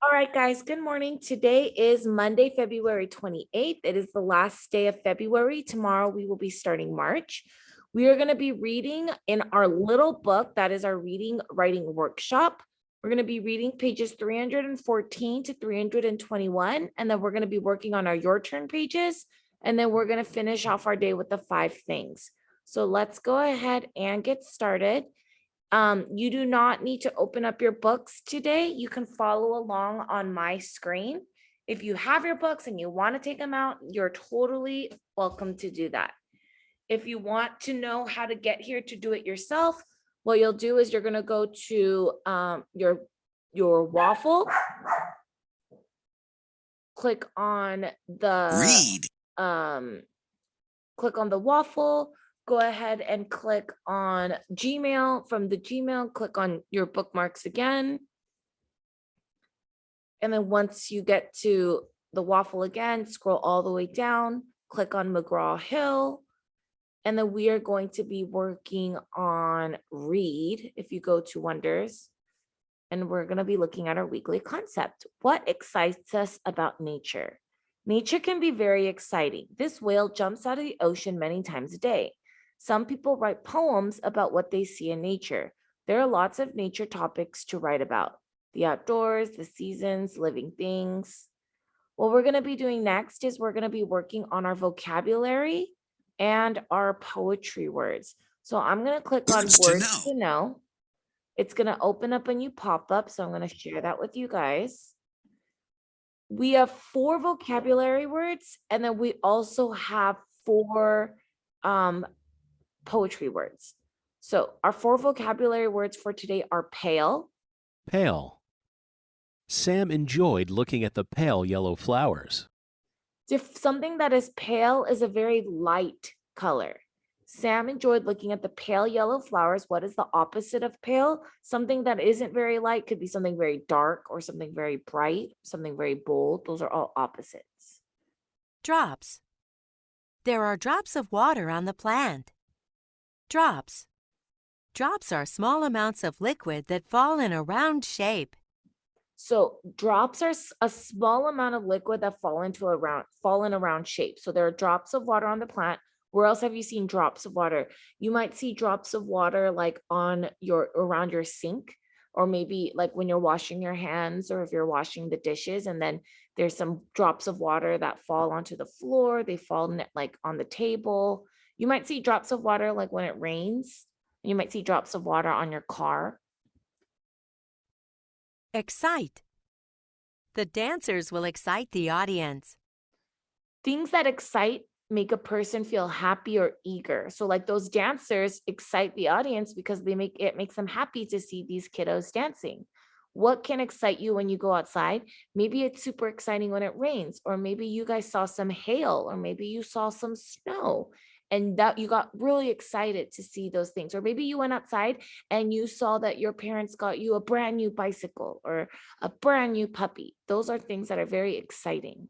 All right, guys, good morning. Today is Monday, February 28th. It is the last day of February. Tomorrow we will be starting March. We are going to be reading in our little book that is our reading writing workshop. We're going to be reading pages 314 to 321, and then we're going to be working on our your turn pages, and then we're going to finish off our day with the 5 things. So let's go ahead and get started. You do not need to open up your books today. You can follow along on my screen. If you have your books and you want to take them out, you're totally welcome to do that. If you want to know how to get here to do it yourself, what you'll do is you're going to go to your waffle, click on the waffle, go ahead and click on Gmail. From the Gmail, click on your bookmarks again. And then once you get to the waffle again, scroll all the way down, click on McGraw-Hill. And then we are going to be working on read if you go to Wonders. And we're going to be looking at our weekly concept. What excites us about nature? Nature can be very exciting. This whale jumps out of the ocean many times a day. Some people write poems about what they see in nature. There are lots of nature topics to write about: the outdoors, the seasons, living things. What we're going to be doing next is we're going to be working on our vocabulary and our poetry words. So I'm going to click on words to know. It's going to open up a new pop-up. So I'm going to share that with you guys. We have 4 vocabulary words, and then we also have 4 poetry words. So our 4 vocabulary words for today are pale. Pale. Sam enjoyed looking at the pale yellow flowers. Something that is pale is a very light color. Sam enjoyed looking at the pale yellow flowers. What is the opposite of pale? Something that isn't very light could be something very dark or something very bright, something very bold. Those are all opposites. Drops. There are drops of water on the plant. Drops. Drops are small amounts of liquid that fall in a round shape. So drops are a small amount of liquid that fall in a round shape. So there are drops of water on the plant. Where else have you seen drops of water? You might see drops of water like around your sink, or maybe like when you're washing your hands, or if you're washing the dishes, and then there's some drops of water that fall onto the floor. They fall like on the table. You might see drops of water like when it rains. You might see drops of water on your car. Excite. The dancers will excite the audience. Things that excite make a person feel happy or eager. So like those dancers excite the audience because it makes them happy to see these kiddos dancing. What can excite you when you go outside? Maybe it's super exciting when it rains, or maybe you guys saw some hail, or maybe you saw some snow and that you got really excited to see those things. Or maybe you went outside and you saw that your parents got you a brand new bicycle or a brand new puppy. Those are things that are very exciting.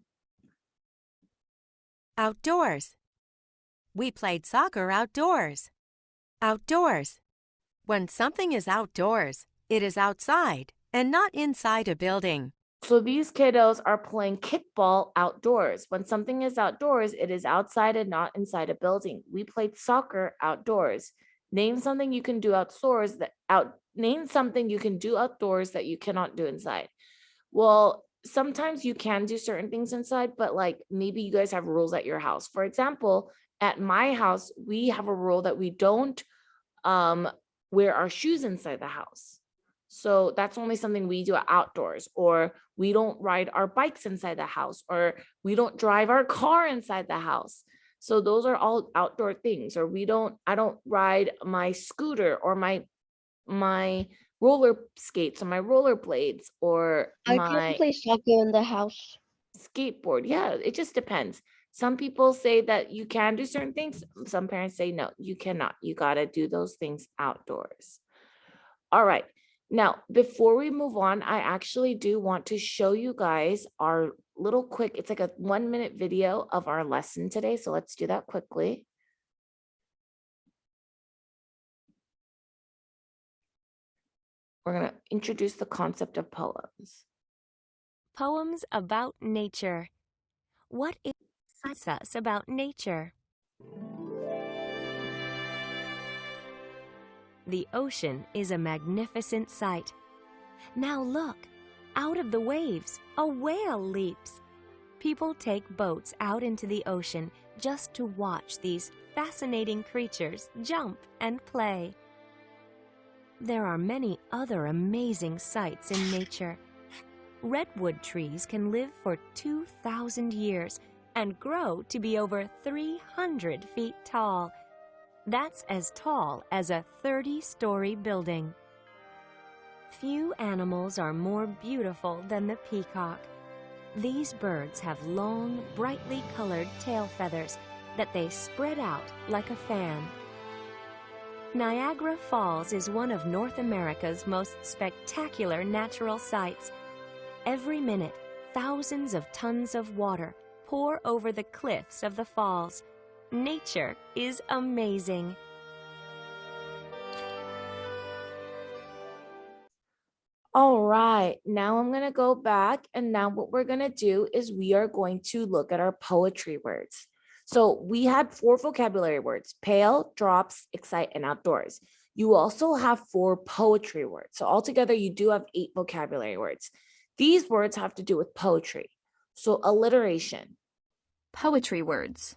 Outdoors. We played soccer outdoors. Outdoors. When something is outdoors, it is outside and not inside a building. So these kiddos are playing kickball outdoors. When something is outdoors, it is outside and not inside a building. We played soccer outdoors. Name something you can do outdoors name something you can do outdoors that you cannot do inside. Well, sometimes you can do certain things inside, but like maybe you guys have rules at your house. For example, at my house, we have a rule that we don't wear our shoes inside the house. So that's only something we do outdoors. Or we don't ride our bikes inside the house, or we don't drive our car inside the house. So those are all outdoor things. Or I don't ride my scooter or my roller skates or my roller blades or I can play soccer in the house. skateboard. Yeah, it just depends. Some people say that you can do certain things. Some parents say, no, you cannot. You got to do those things outdoors. All right. Now, before we move on, I actually do want to show you guys our little quick, it's like a 1-minute video of our lesson today. So let's do that quickly. We're going to introduce the concept of poems. Poems about nature. What excites us about nature? The ocean is a magnificent sight. Now look, out of the waves, a whale leaps. People take boats out into the ocean just to watch these fascinating creatures jump and play. There are many other amazing sights in nature. Redwood trees can live for 2,000 years and grow to be over 300 feet tall. That's as tall as a 30-story building. Few animals are more beautiful than the peacock. These birds have long, brightly colored tail feathers that they spread out like a fan. Niagara Falls is one of North America's most spectacular natural sights. Every minute, thousands of tons of water pour over the cliffs of the falls. Nature is amazing. All right, now I'm going to go back, and now what we're going to do is we are going to look at our poetry words. So we had 4 vocabulary words: pale, drops, excite, and outdoors. You also have 4 poetry words. So altogether, you do have 8 vocabulary words. These words have to do with poetry. So alliteration. Poetry words.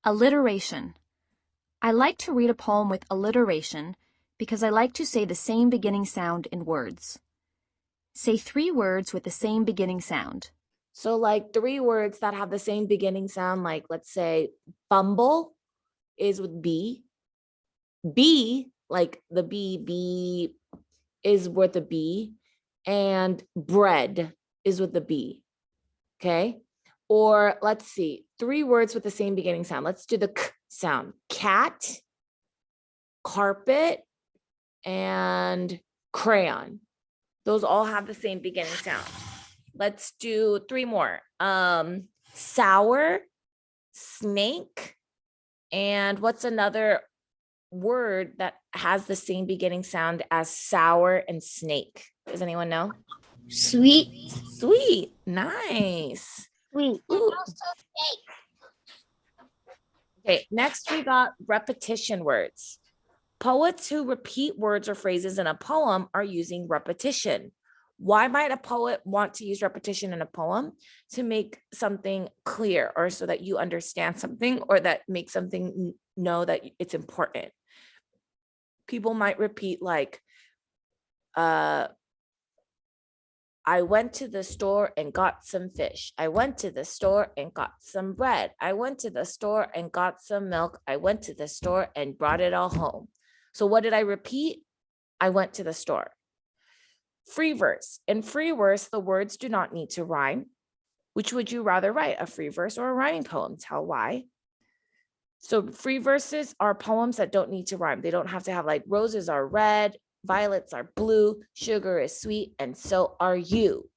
Alliteration. I like to read a poem with alliteration because I like to say the same beginning sound in words. Say 3 words with the same beginning sound. So like 3 words that have the same beginning sound, like let's say bumble is with B. B, like the B is with a B, and bread is with the B. Okay. Or let's see, 3 words with the same beginning sound. Let's do the K sound: cat, carpet, and crayon. Those all have the same beginning sound. Let's do 3 more. Sour, snake, and what's another word that has the same beginning sound as sour and snake? Does anyone know? Sweet. Sweet. Nice. Sweet. Ooh. Okay, next we got repetition words. Poets who repeat words or phrases in a poem are using repetition. Why might a poet want to use repetition in a poem? To make something clear, or so that you understand something, or that makes something know that it's important. People might repeat like, I went to the store and got some fish. I went to the store and got some bread. I went to the store and got some milk. I went to the store and brought it all home. So what did I repeat? I went to the store. Free verse. In free verse, the words do not need to rhyme. Which would you rather write, a free verse or a rhyming poem? Tell why. So free verses are poems that don't need to rhyme. They don't have to have like roses are red, violets are blue, sugar is sweet, and so are you.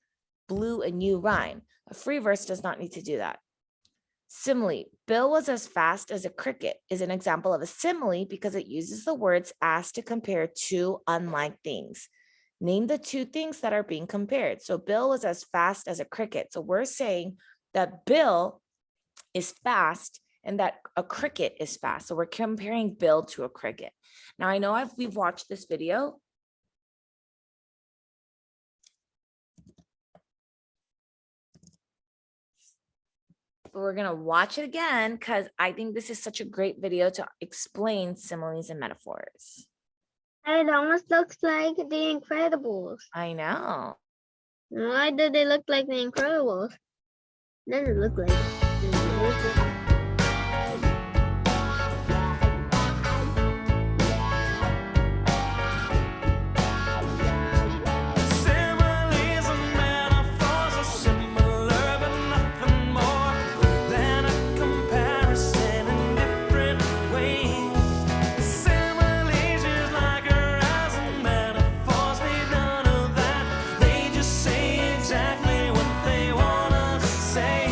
Blue and you rhyme. A free verse does not need to do that. Simile. Bill was as fast as a cricket is an example of a simile because it uses the words as to compare 2 unlike things. Name the 2 things that are being compared. So Bill was as fast as a cricket. So we're saying that Bill is fast and that a cricket is fast. So we're comparing Bill to a cricket. Now I know we've watched this video. But we're going to watch it again because I think this is such a great video to explain similes and metaphors. It almost looks like The Incredibles. I know. Why do they look like The Incredibles? Doesn't look like it. Exactly what they wanna say.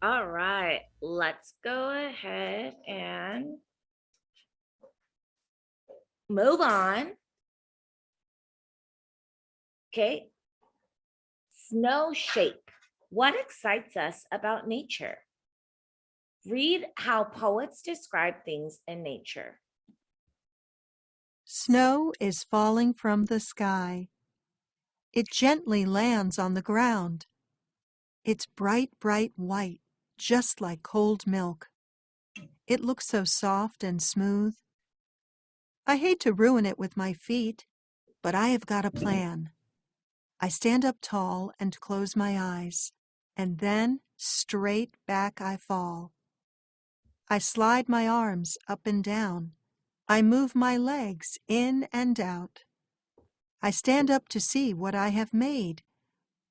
All right, let's go ahead and move on. Okay. Snow shape. What excites us about nature? Read how poets describe things in nature. Snow is falling from the sky. It gently lands on the ground. It's bright, bright white, just like cold milk. It looks so soft and smooth. I hate to ruin it with my feet, but I have got a plan. I stand up tall and close my eyes, and then straight back I fall. I slide my arms up and down. I move my legs in and out. I stand up to see what I have made,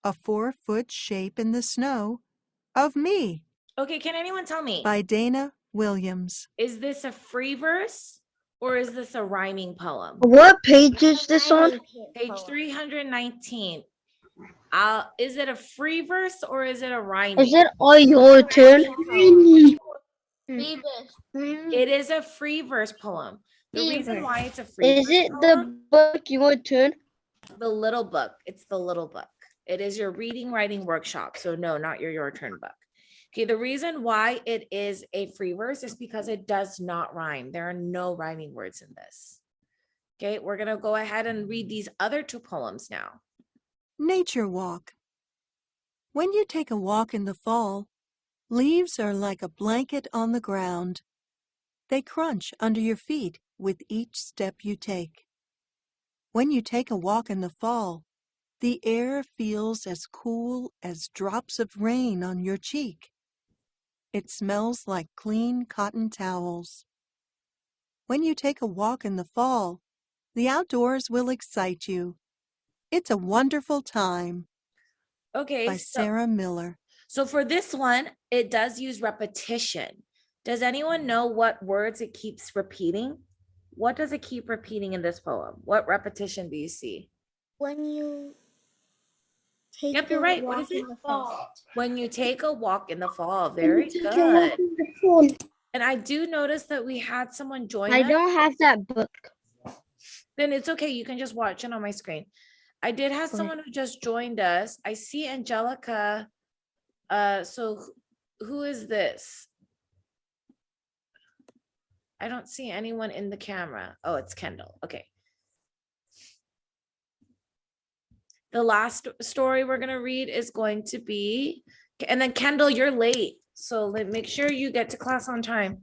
a 4-foot shape in the snow of me. Okay, can anyone tell me, By Dana Williams. is this a free verse or is this a rhyming poem? What page is this on? Page 319. Is it a free verse or is it a rhyming? Is it all your turn? It is a free verse poem. The Free reason verse. why it's a free Is verse it poem, the book your turn? the little book. It's the little book. It is your reading writing workshop. So no, not your turn book. Okay, the reason why it is a free verse is because it does not rhyme. There are no rhyming words in this. Okay, we're gonna go ahead and read these other two poems now. Nature walk. When you take a walk in the fall, leaves are like a blanket on the ground. They crunch under your feet with each step you take. When you take a walk in the fall, the air feels as cool as drops of rain on your cheek. It smells like clean cotton towels. When you take a walk in the fall, the outdoors will excite you. It's a wonderful time. Okay, By Sarah Miller. so for this one, it does use repetition. Does anyone know what words it keeps repeating? What does it keep repeating in this poem? What repetition do you see? When you take Yep, you're a right. What walk is in it? the fall. When you take a walk in the fall. When Very you take a walk good. in the fall. And I do notice that we had someone join I us. don't have that book. Then it's okay. You can just watch it on my screen. I did have Okay. someone who just joined us. I see Angelica. So who is this? I don't see anyone in the camera. Oh, it's Kendall. Okay. The last story we're going to read is going to be, and then Kendall, you're late. So make sure you get to class on time.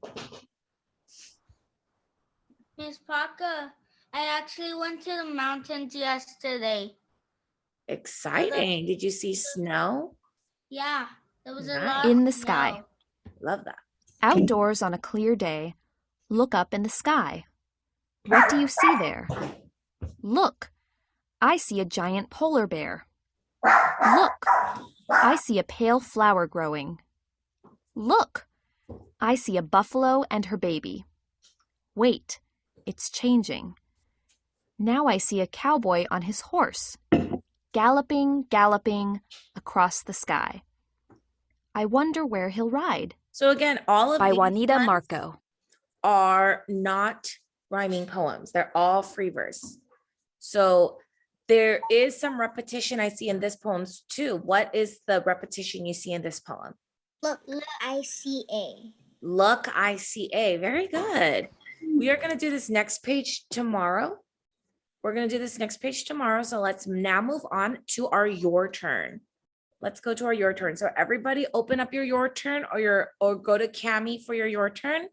Miss Parker, I actually went to the mountains yesterday. Exciting. Did you see snow? Yeah, there was a Nice. lot In of the snow. sky. Love that. Outdoors on a clear day, look up in the sky. What do you see there? Look, I see a giant polar bear. Look, I see a pale flower growing. Look, I see a buffalo and her baby. Wait, it's changing. Now I see a cowboy on his horse, galloping, galloping across the sky. I wonder where he'll ride. So again, all of By these Juanita ones Marco. are not rhyming poems. They're all free verse. So there is some repetition I see in this poem too. What is the repetition you see in this poem? Look, ICA. Look, ICA. Very good. We are going to do this next page tomorrow. We're going to do this next page tomorrow. So let's now move on to our your turn. Let's go to our your turn. So everybody open up your turn or go to Cami for your turn.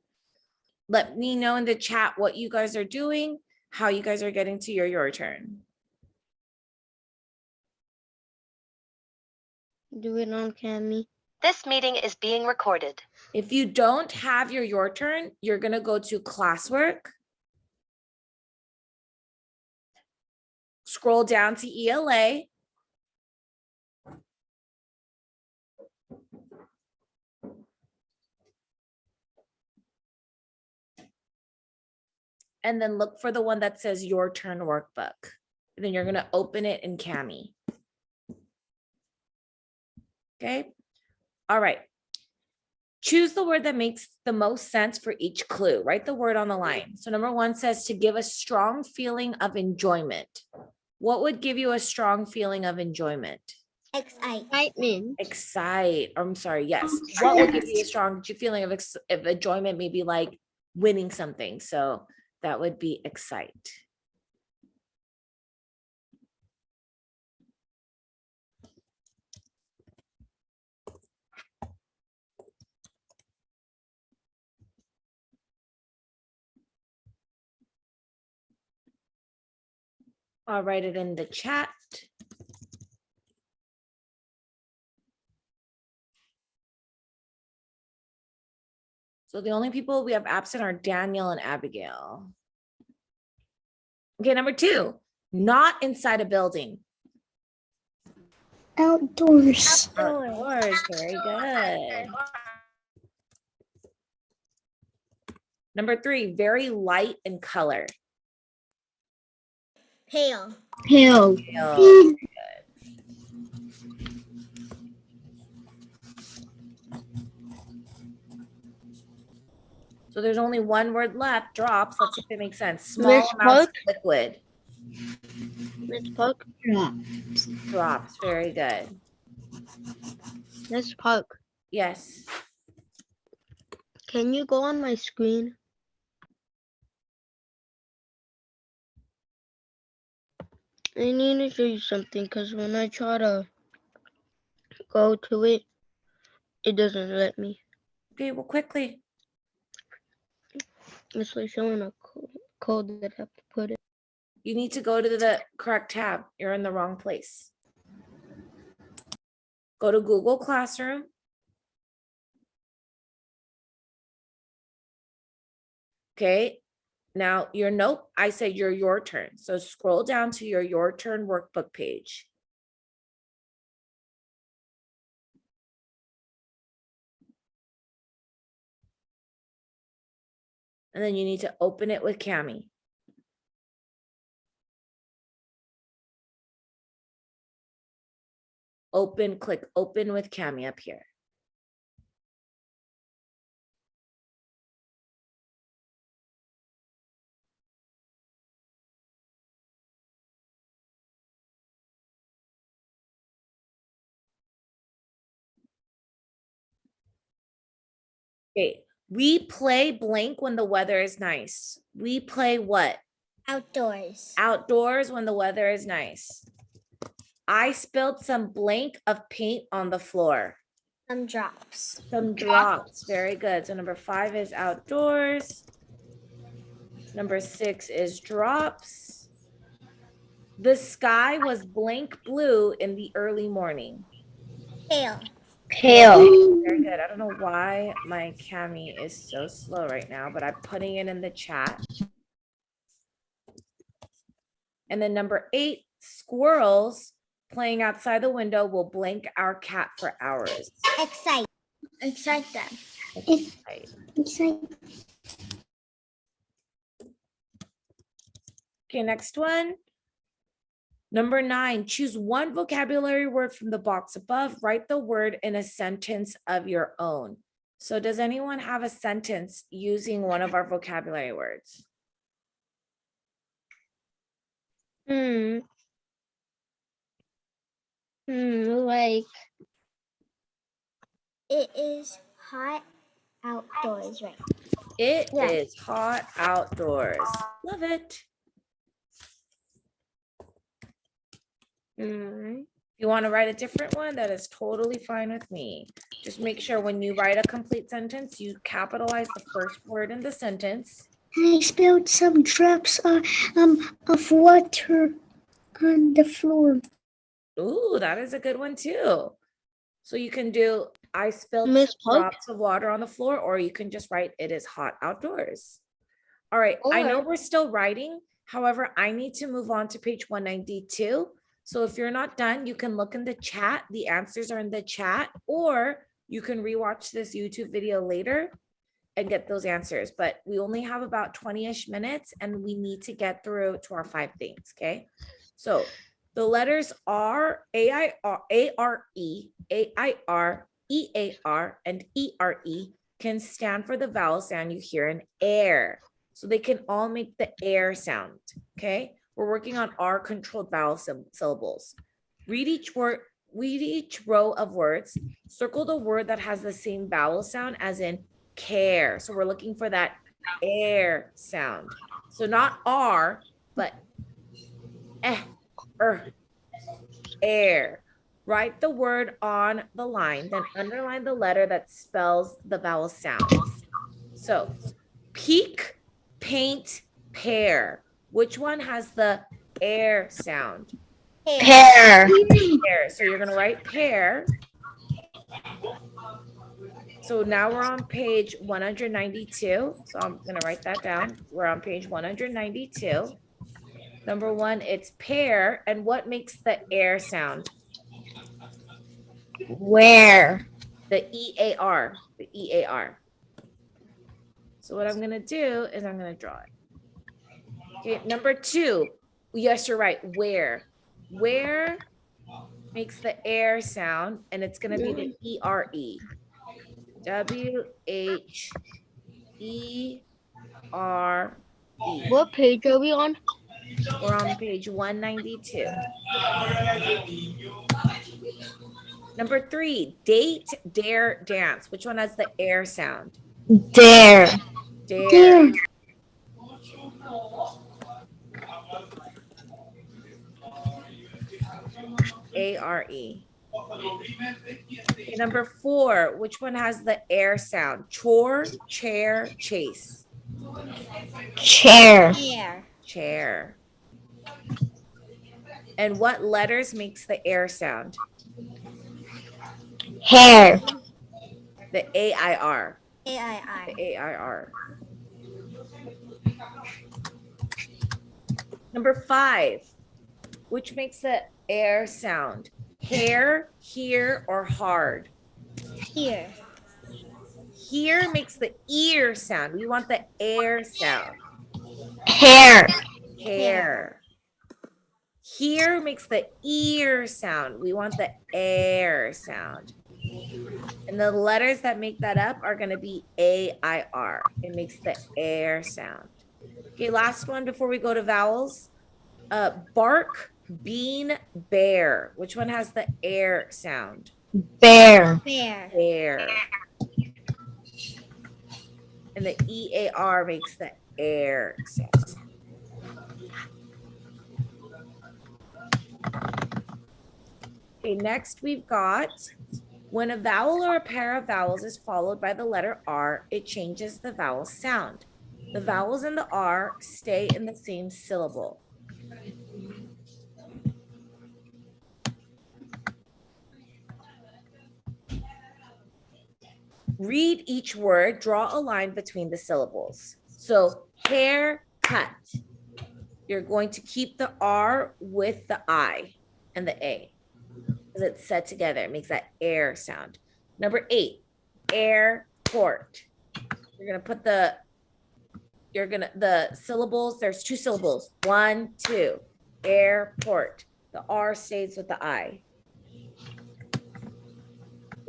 Let me know in the chat what you guys are doing, how you guys are getting to your turn. Do it on Cammy. This meeting is being recorded. If you don't have your turn, you're going to go to classwork. Scroll down to ELA. And then look for the one that says your turn workbook. And then you're going to open it in Cami. Okay. All right. Choose the word that makes the most sense for each clue. Write the word on the line. So number 1 says to give a strong feeling of enjoyment. What would give you a strong feeling of enjoyment? Excitement. Excite. I'm sorry. Yes. What would give you a strong feeling of enjoyment? Maybe like winning something. So that would be excite. I'll write it in the chat. So the only people we have absent are Daniel and Abigail. Okay, number 2, not inside a building. Outdoors. Outdoors, very good. Number 3, very light in color. Pale. Pale. Pale. So there's only one word left, drops. Let's see if it makes sense. Small Miss amounts Park? of liquid. Miss Park. Drops, very good. Miss Park. Yes. Can you go on my screen? I need to show you something because when I try to go to it, it doesn't let me. Okay, well, quickly. It's like showing a code that I have to put in. You need to go to the correct tab. You're in the wrong place. Go to Google Classroom. Okay. Now I said your turn. So scroll down to your turn workbook page. And then you need to open it with Cami. Click open with Cami up here. Okay, we play blank when the weather is nice. We play what? Outdoors. Outdoors when the weather is nice. I spilled some blank of paint on the floor. Some drops. Some drops. Very good. So number 5 is outdoors. Number 6 is drops. The sky was blank blue in the early morning. Pale. Pale. Very good. I don't know why my Cami is so slow right now, but I'm putting it in the chat. And then number 8, squirrels playing outside the window will blank our cat for hours. Excite. Excite them. Excite. Okay, next one. Number 9, choose one vocabulary word from the box above. Write the word in a sentence of your own. So does anyone have a sentence using one of our vocabulary words? Like It is hot outdoors right now. It is hot outdoors. Love it. If you want to write a different one, that is totally fine with me. Just make sure when you write a complete sentence, you capitalize the first word in the sentence. I spilled some drops of water on the floor. Ooh, that is a good one too. So you can do, I spilled Miss some Park? drops of water on the floor, or you can just write, it is hot outdoors. All right, I know we're still writing. However, I need to move on to page 192. So if you're not done, you can look in the chat. The answers are in the chat, or you can rewatch this YouTube video later and get those answers. But we only have about 20-ish minutes and we need to get through to our 5 things, okay? So the letters are A-I-R, A-R-E, A-I-R, EAR and ERE can stand for the vowel sound you hear in air. So they can all make the air sound, okay? We're working on R controlled vowel syllables. Read each row of words, circle the word that has the same vowel sound as in care. So we're looking for that air sound. So not R, but air. Write the word on the line, then underline the letter that spells the vowel sound. So peak, paint, pear. Which one has the air sound? Pear. Pear. So you're going to write pear. So now we're on page 192. So I'm going to write that down. We're on page 192. Number one, it's pear. And what makes the air sound? Where? The EAR. The EAR. So what I'm going to do is I'm going to draw it. Okay, number two. Yes, you're right. Where? Where makes the air sound, and it's going to be the ERE. WHERE. What page are we on? We're on page 192. Number three, date, dare, dance. Which one has the air sound? Dare. Dare. ARE. Okay, number four, which one has the air sound? Chore, chair, chase. Chair. Chair. And what letters makes the air sound? Hair. The AIR. AIR. The AIR. Number five, which makes the air sound? Hair, here, or hard? Here. Here makes the ear sound. We want the air sound. Hair. Hair. Here makes the ear sound. We want the air sound. And the letters that make that up are going to be AIR. It makes the air sound. Okay, last one before we go to vowels. Bark, bean, bear. Which one has the air sound? Bear. Bear. And the EAR makes the air sound. Okay, next we've got when a vowel or a pair of vowels is followed by the letter R, it changes the vowel sound. The vowels in the R stay in the same syllable. Read each word, draw a line between the syllables. So hair, cut. You're going to keep the R with the I and the A. Because it's set together, it makes that air sound. Number 8, airport. You're gonna put the syllables, there's 2 syllables. 1, 2, airport. The R stays with the I.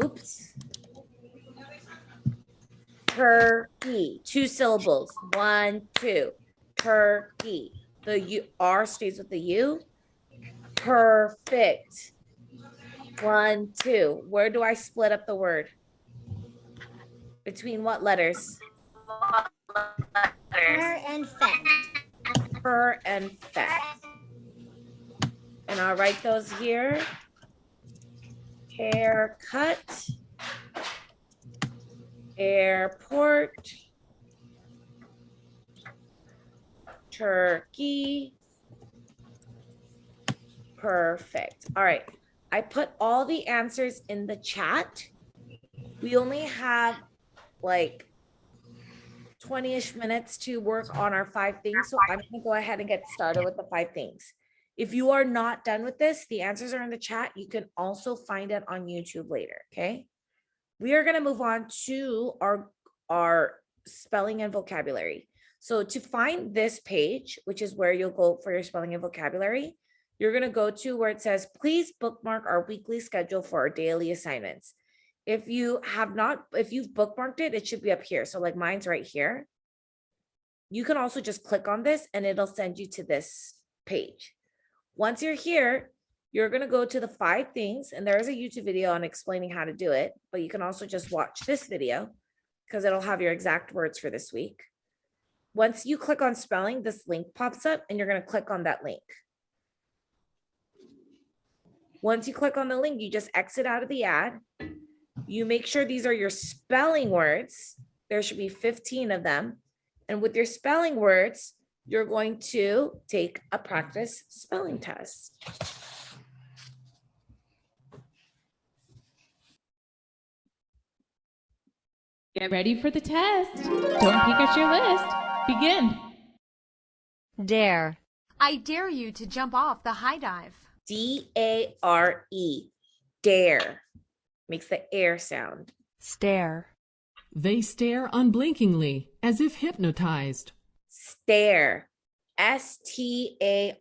Oops. Turkey, 2 syllables. 1, 2, turkey. The R stays with the U. Perfect. 1, 2. Where do I split up the word? Between what letters? Per and fet. Per and fet. And I'll write those here. Haircut. Airport. Turkey. Perfect. All right. I put all the answers in the chat. We only have like 20-ish minutes to work on our 5 things. So I'm going to go ahead and get started with the 5 things. If you are not done with this, the answers are in the chat. You can also find it on YouTube later. Okay. We are going to move on to our spelling and vocabulary. So to find this page, which is where you'll go for your spelling and vocabulary, you're going to go to where it says, please bookmark our weekly schedule for our daily assignments. If you've bookmarked it, it should be up here. So like mine's right here. You can also just click on this and it'll send you to this page. Once you're here, you're going to go to the 5 things, and there is a YouTube video on explaining how to do it, but you can also just watch this video because it'll have your exact words for this week. Once you click on spelling, this link pops up and you're going to click on that link. Once you click on the link, you just exit out of the ad. You make sure these are your spelling words. There should be 15 of them. And with your spelling words, you're going to take a practice spelling test. Get ready for the test. Don't peek at your list. Begin. Dare. I dare you to jump off the high dive. D-A-R-E. Dare. Makes the air sound. Stare. They stare unblinkingly, as if hypnotized. Stare. S-T-A-R-E.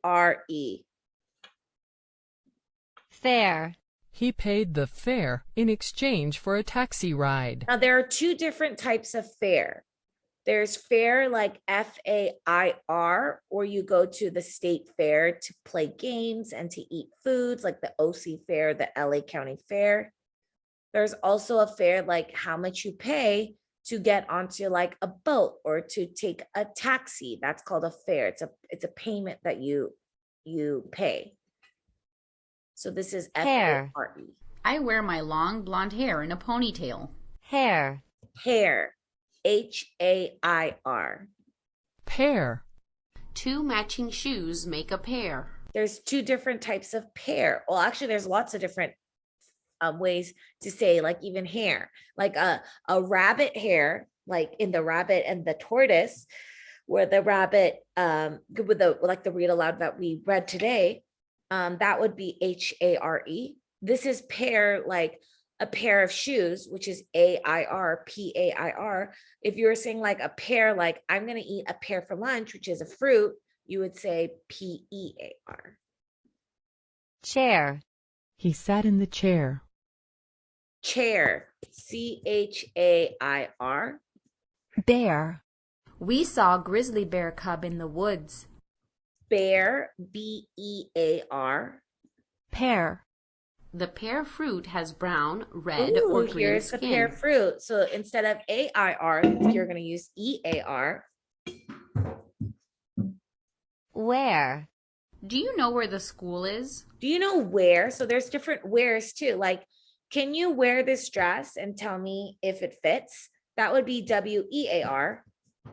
Fare. He paid the fare in exchange for a taxi ride. Now, there are 2 different types of fare. There's fair like F-A-I-R, or you go to the state fair to play games and to eat foods like the OC Fair, the LA County Fair. There's also a fare like how much you pay to get onto like a boat or to take a taxi. That's called a fare. It's a payment that you pay. So this is F-A-R-E. I wear my long blonde hair in a ponytail. Hair. Hair. H-A-I-R. Pair. 2 matching shoes make a pair. There's 2 different types of pair. Well, actually, there's lots of different ways to say, like even hair, like a rabbit hair, like in the Rabbit and the Tortoise, where the rabbit with the like the read aloud that we read today, that would be H-A-R-E. This is pair, like a pair of shoes, which is A-I-R, P-A-I-R. If you were saying like a pear, like I'm going to eat a pear for lunch, which is a fruit, you would say P-E-A-R. Chair. He sat in the chair. Chair. C-H-A-I-R. Bear. We saw a grizzly bear cub in the woods. Bear. B-E-A-R. Pear. The pear fruit has brown, red, Ooh, or green here's skin. the pear fruit. So instead of A-I-R, you're going to use E-A-R. Where. Do you know where the school is? Do you know where? So there's different wheres too. Like, can you wear this dress and tell me if it fits? That would be W-E-A-R.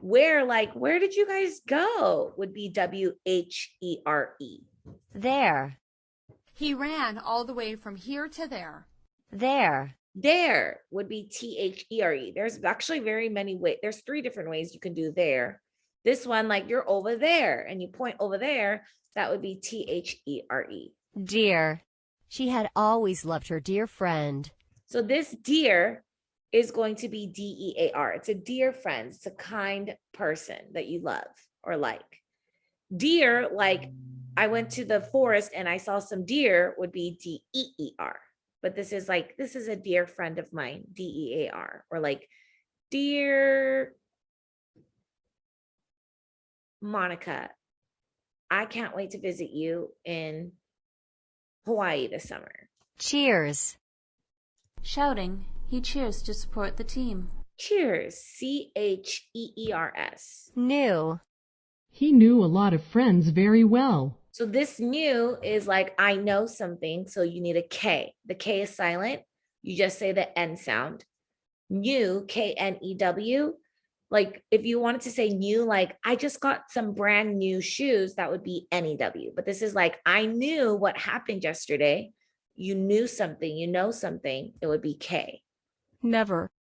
Where, like, where did you guys go? Would be W-H-E-R-E. There. He ran all the way from here to there. There. There would be T-H-E-R-E. There's actually very many ways. There's 3 different ways you can do there. This one, like you're over there and you point over there, that would be T-H-E-R-E. Dear. She had always loved her dear friend. So this dear is going to be D-E-A-R. It's a dear friend. It's a kind person that you love or like. Deer, like I went to the forest and I saw some deer, would be D-E-E-R. But this is a dear friend of mine, D-E-A-R. Or like, dear Monica, I can't wait to visit you in Hawaii this summer. Cheers. Shouting, he cheers to support the team. Cheers. C-H-E-E-R-S. New. He knew a lot of friends very well. So this new is like, I know something. So you need a K. The K is silent. You just say the N sound. New, K-N-E-W. Like if you wanted to say new, like I just got some brand new shoes, that would be N-E-W. But this is like, I knew what happened yesterday. You knew something, you know something. It would be K. Never.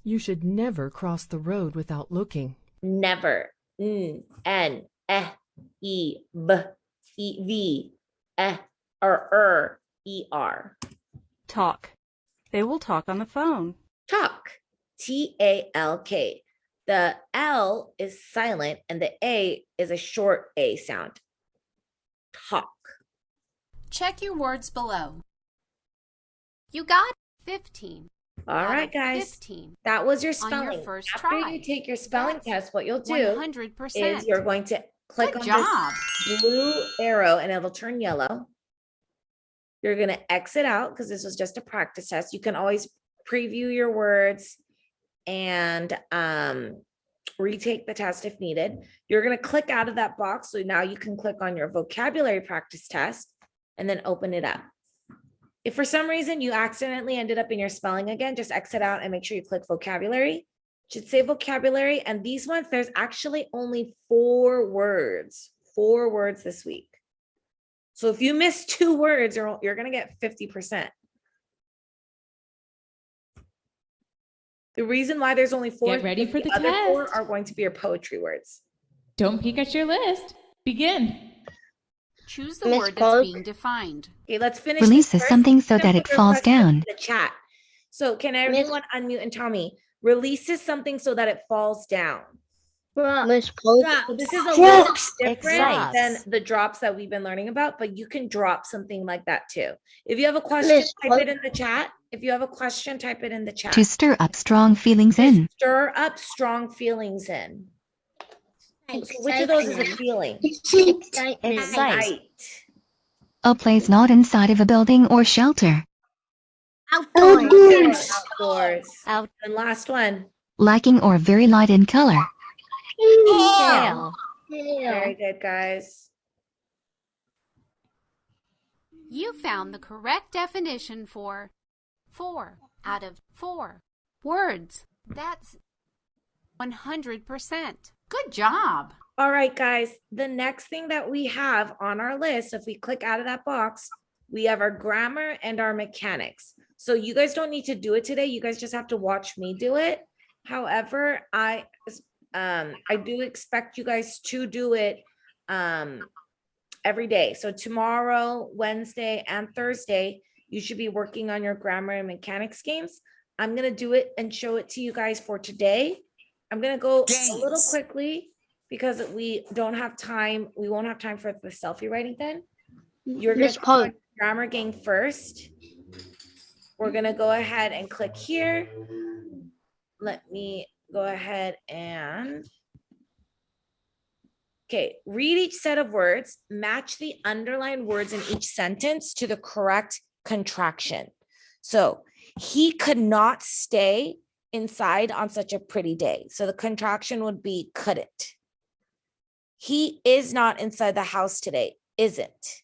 You should never cross the road without looking. Never. N, E, B, E, V, E, R. Talk. They will talk on the phone. Talk. T-A-L-K. The L is silent and the A is a short A sound. Talk. Check your words below. You got 15. All right, guys. 15. That was your On spelling. your first After try. you take your spelling That's test, what you'll do 100%. is you're going to click Good on job. this blue arrow and it'll turn yellow. You're going to exit out because this was just a practice test. You can always preview your words and retake the test if needed. You're going to click out of that box. So now you can click on your vocabulary practice test and then open it up. If for some reason you accidentally ended up in your spelling again, just exit out and make sure you click vocabulary. It should say vocabulary. And these ones, there's actually only 4 words this week. So if you miss 2 words, you're going to get 50%. The reason why there's only 4 Get ready for the other 4 test. are going to be your poetry words. Don't peek at your list. Begin. Choose the word that's being defined. Okay, let's finish. Releases something so that it falls down. The chat. So can everyone unmute and tell me? Releases something so that it falls down. Miss Cole. So this is a Drops. little different Excites. than the drops that we've been learning about, but you can drop something like that too. If you have a question, type it in the chat. If you have a question, type it in the chat. To stir up strong feelings in. Stir up strong feelings in. So which of those is a feeling? Excite. A place not inside of a building or shelter. Outdoors. Outdoors. Out. And last one. Lacking or very light in color. Tail. Very good, guys. You found the correct definition for 4 out of 4 words. That's 100%. Good job. All right, guys. The next thing that we have on our list, if we click out of that box, we have our grammar and our mechanics. So you guys don't need to do it today. You guys just have to watch me do it. However, I do expect you guys to do it every day. So tomorrow, Wednesday, and Thursday, you should be working on your grammar and mechanics games. I'm going to do it and show it to you guys for today. I'm going to go a little quickly because we don't have time. We won't have time for the selfie writing then. You're going to click grammar game first. We're going to go ahead and click here. Let me go ahead and, okay, read each set of words, match the underlined words in each sentence to the correct contraction. So he could not stay inside on such a pretty day. So the contraction would be couldn't. He is not inside the house today, isn't.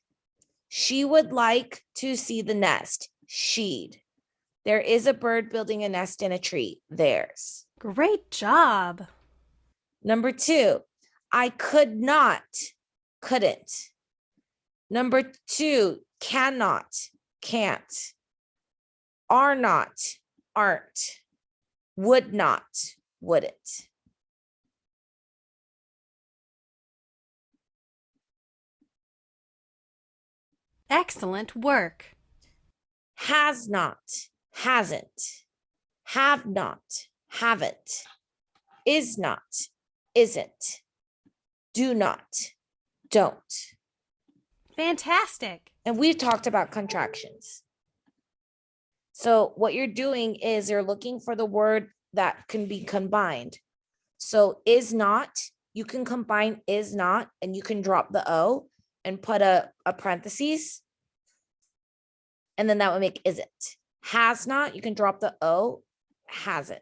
She would like to see the nest, she'd. There is a bird building a nest in a tree, theirs. Great job. Number 2, I could not, couldn't. Number 2, cannot, can't. Are not, aren't. Would not, wouldn't. Excellent work. Has not, hasn't. Have not, haven't. Is not, isn't. Do not, don't. Fantastic. And we've talked about contractions. So what you're doing is you're looking for the word that can be combined. So is not, you can combine is not, and you can drop the O and put a parentheses. And then that would make isn't. Has not, you can drop the O, hasn't.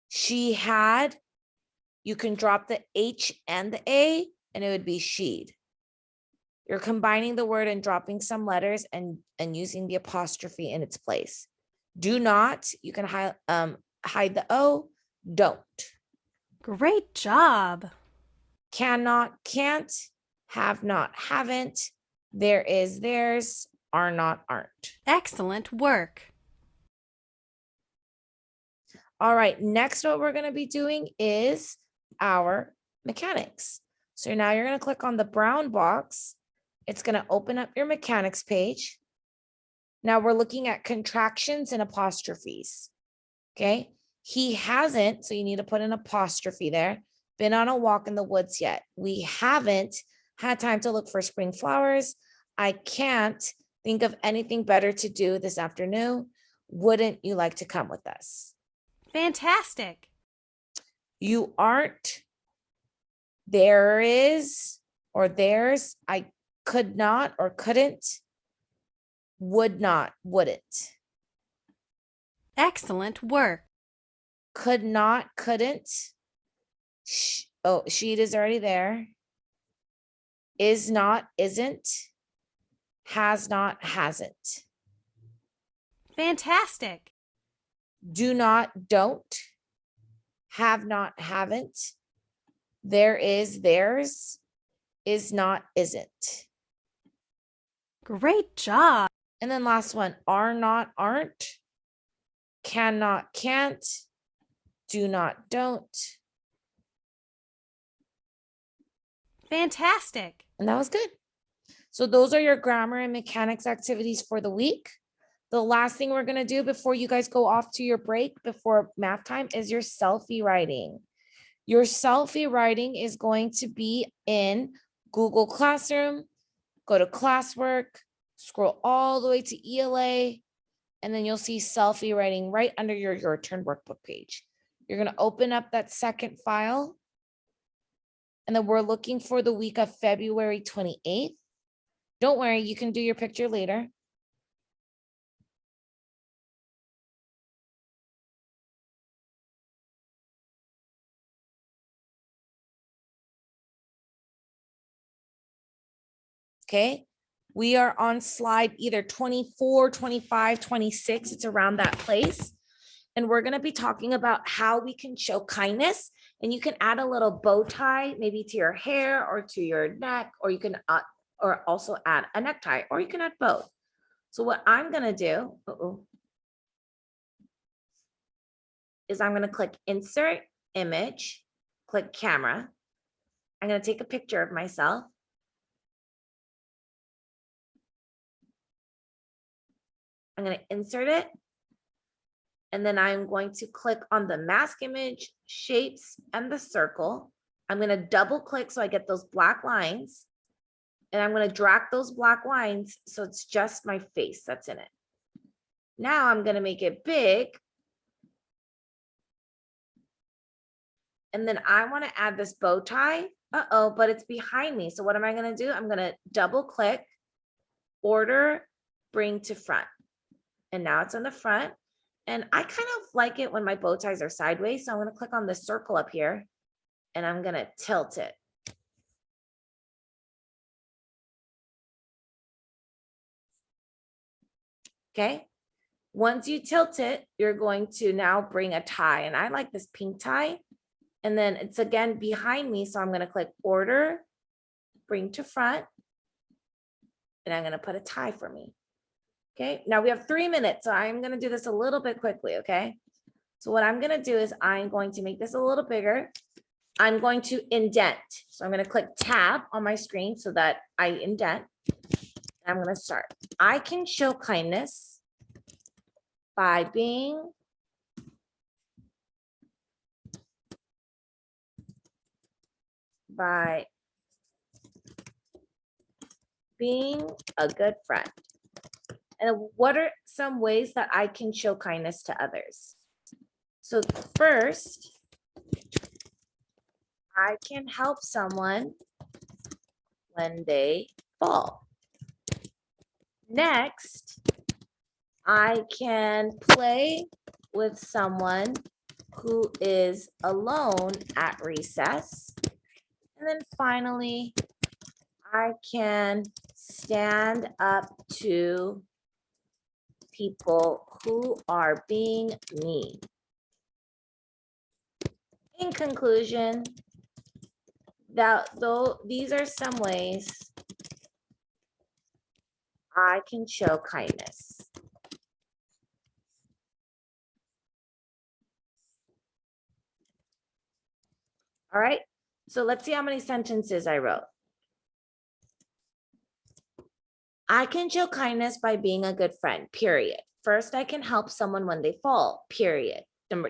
She had, you can drop the H and the A, and it would be she'd. You're combining the word and dropping some letters and using the apostrophe in its place. Do not, you can hide the O, don't. Great job. Cannot, can't. Have not, haven't. There is, theirs. Are not, aren't. Excellent work. All right, next what we're going to be doing is our mechanics. So now you're going to click on the brown box. It's going to open up your mechanics page. Now we're looking at contractions and apostrophes. Okay. He hasn't, so you need to put an apostrophe there, been on a walk in the woods yet. We haven't had time to look for spring flowers. I can't. think of anything better to do this afternoon. Wouldn't you like to come with us? Fantastic. You aren't. There is or there's. I could not or couldn't. Would not, wouldn't. Excellent work. Could not, couldn't. Oh, sheet is already there. Is not, isn't. Has not, hasn't. Fantastic. Do not, don't. Have not, haven't. There is, there's. Is not, isn't. Great job. And then last one, are not, aren't. Cannot, can't. Do not, don't. Fantastic. And that was good. So those are your grammar and mechanics activities for the week. The last thing we're going to do before you guys go off to your break before math time is your selfie writing. Your selfie writing is going to be in Google Classroom. Go to classwork, scroll all the way to ELA, and then you'll see selfie writing right under your turn workbook page. You're going to open up that second file. And then we're looking for the week of February 28th. Don't worry, you can do your picture later. Okay, we are on slide either 24, 25, 26. It's around that place. And we're going to be talking about how we can show kindness. And you can add a little bow tie, maybe to your hair or to your neck, or you can or also add a necktie, or you can add both. So what I'm going to do is I'm going to click Insert Image, click Camera. I'm going to take a picture of myself. I'm going to insert it. And then I'm going to click on the mask image, shapes, and the circle. I'm going to double click so I get those black lines. And I'm going to drag those black lines so it's just my face that's in it. Now I'm going to make it big. And then I want to add this bow tie. But it's behind me. So what am I going to do? I'm going to double click, order, bring to front. And now it's on the front. And I kind of like it when my bow ties are sideways. So I'm going to click on the circle up here and I'm going to tilt it. Okay. Once you tilt it, you're going to now bring a tie. And I like this pink tie. And then it's again behind me. So I'm going to click order, bring to front. And I'm going to put a tie for me. Okay, now we have 3 minutes, so I'm going to do this a little bit quickly, okay? So what I'm going to do is I'm going to make this a little bigger. I'm going to indent. So I'm going to click tab on my screen so that I indent. I'm going to start. I can show kindness by being a good friend. And what are some ways that I can show kindness to others? So first, I can help someone when they fall. Next, I can play with someone who is alone at recess. And then finally, I can stand up to people who are being mean. In conclusion, these are some ways I can show kindness. All right, so let's see how many sentences I wrote. I can show kindness by being a good friend, period. First, I can help someone when they fall, period.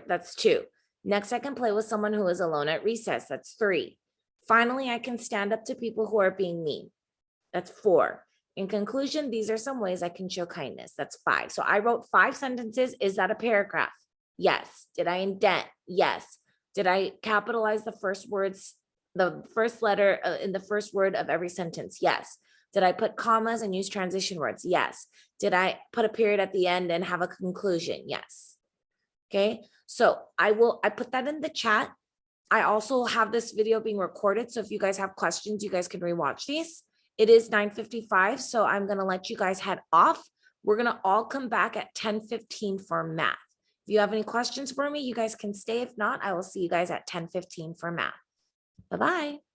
That's 2. Next, I can play with someone who is alone at recess. That's 3. Finally, I can stand up to people who are being mean. That's 4. In conclusion, these are some ways I can show kindness. That's 5. So I wrote 5 sentences. Is that a paragraph? Yes. Did I indent? Yes. Did I capitalize the first words, the first letter in the first word of every sentence? Yes. Did I put commas and use transition words? Yes. Did I put a period at the end and have a conclusion? Yes. Okay. So I put that in the chat. I also have this video being recorded. So if you guys have questions, you guys can rewatch these. It is 9:55. So I'm going to let you guys head off. We're going to all come back at 10:15 for math. If you have any questions for me, you guys can stay. If not, I will see you guys at 10:15 for math. Bye-bye.